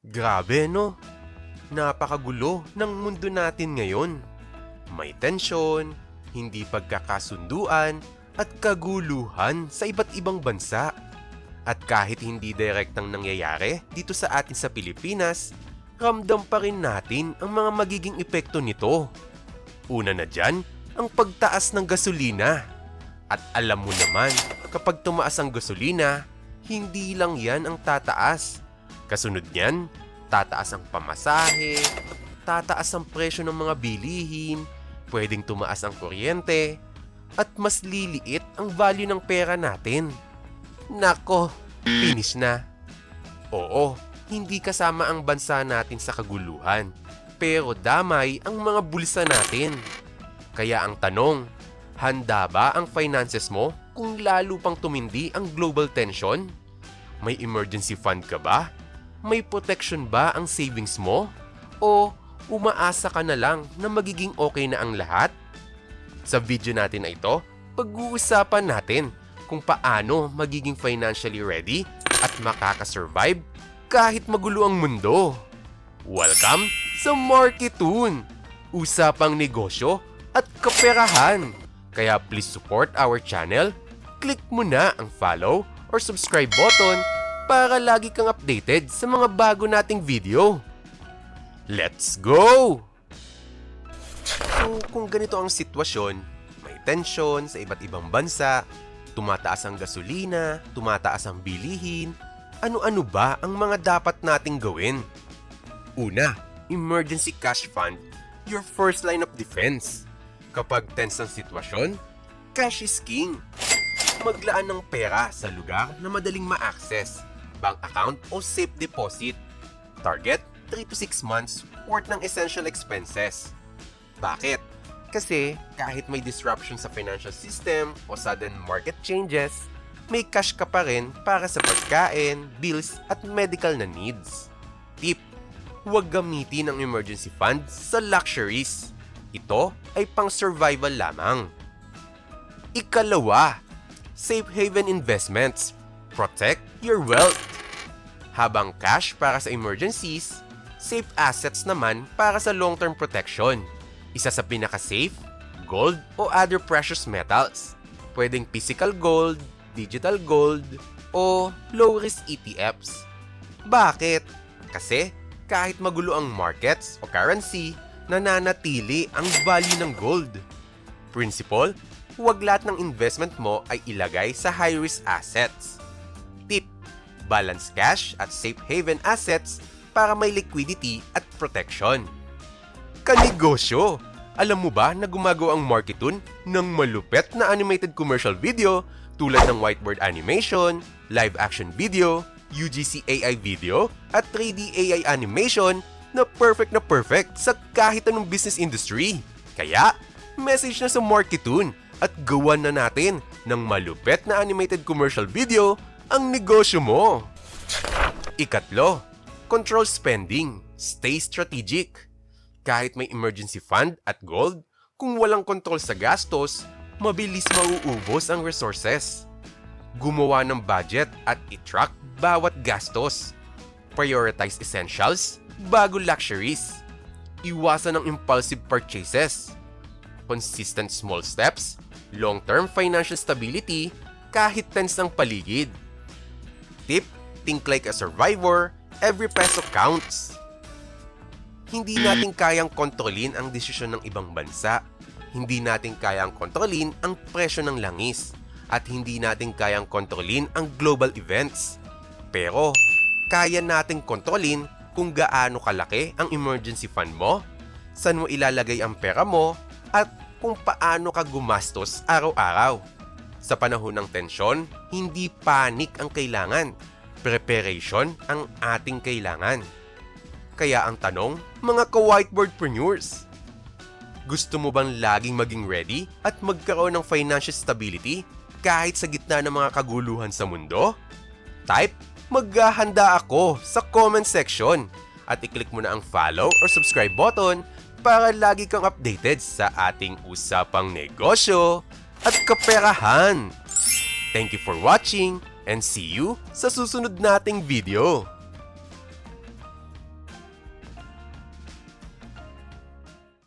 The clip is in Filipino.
Grabe no, napakagulo ng mundo natin ngayon. May tensyon, hindi pagkakasunduan, at kaguluhan sa iba't ibang bansa. At kahit hindi direktang nangyayari dito sa atin sa Pilipinas, ramdam pa rin natin ang mga magiging epekto nito. Una na dyan, ang pagtaas ng gasolina. At alam mo naman, kapag tumaas ang gasolina, hindi lang yan ang tataas. Kasunod niyan, tataas ang pamasahe, tataas ang presyo ng mga bilihin, pwedeng tumaas ang kuryente, at mas liliit ang value ng pera natin. Nako, finish na. Oo, hindi kasama ang bansa natin sa kaguluhan, pero damay ang mga bulsa natin. Kaya ang tanong, handa ba ang finances mo kung lalo pang tumindi ang global tension? May emergency fund ka ba? May protection ba ang savings mo? O umaasa ka na lang na magiging okay na ang lahat? Sa video natin na ito, pag-uusapan natin kung paano magiging financially ready at makakasurvive kahit magulo ang mundo. Welcome sa Marketoon! Usapang negosyo at kaperahan. Kaya please support our channel, click mo na ang follow or subscribe button para lagi kang updated sa mga bago nating video. Let's go! So kung ganito ang sitwasyon, may tensyon sa iba't ibang bansa, tumataas ang gasolina, tumataas ang bilihin, ano-ano ba ang mga dapat nating gawin? Una, emergency cash fund, your first line of defense. Kapag tense ang sitwasyon, cash is king. Maglaan ng pera sa lugar na madaling ma-access, bank account o safe deposit. Target, 3 to 6 months worth ng essential expenses. Bakit? Kasi kahit may disruption sa financial system o sudden market changes, may cash ka pa rin para sa pagkain, bills at medical na needs. Tip: huwag gamitin ang emergency fund sa luxuries. Ito ay pang-survival lamang. Ikalawa, safe haven investments. Protect your wealth. Habang cash para sa emergencies, safe assets naman para sa long-term protection. Isa sa pinaka-safe, gold o other precious metals. Pwedeng physical gold, digital gold, o low-risk ETFs. Bakit? Kasi kahit magulo ang markets o currency, nananatili ang value ng gold. Principle, huwag lahat ng investment mo ay ilagay sa high-risk assets. Tip: balance cash at safe haven assets para may liquidity at protection. Kanegosyo! Alam mo ba na gumagawa ang Marketoon ng malupet na animated commercial video tulad ng whiteboard animation, live action video, UGC AI video, at 3D AI animation na perfect sa kahit anong business industry. Kaya, message na sa Marketoon at gawan na natin ng malupet na animated commercial video ang negosyo mo. Ikatlo, control spending. Stay strategic. Kahit may emergency fund at gold, kung walang kontrol sa gastos, mabilis mauubos ang resources. Gumawa ng budget at i-track bawat gastos. Prioritize essentials bago luxuries. Iwasan ang impulsive purchases. Consistent small steps, long-term financial stability kahit tense ang paligid. Tip: think like a survivor, every peso counts. Hindi natin kayang kontrolin ang desisyon ng ibang bansa. Hindi natin kayang kontrolin ang presyo ng langis. At hindi natin kayang kontrolin ang global events. Pero, kaya nating kontrolin kung gaano kalaki ang emergency fund mo, saan mo ilalagay ang pera mo, at kung paano ka gumastos araw-araw. Sa panahon ng tensyon, hindi panic ang kailangan. Preparation ang ating kailangan. Kaya ang tanong, mga ka-whiteboardpreneurs, gusto mo bang laging maging ready at magkaroon ng financial stability kahit sa gitna ng mga kaguluhan sa mundo? Type, maghahanda ako sa comment section at i-click mo na ang follow or subscribe button para lagi kang updated sa ating usapang negosyo at kaperahan. Thank you for watching and see you sa susunod nating video.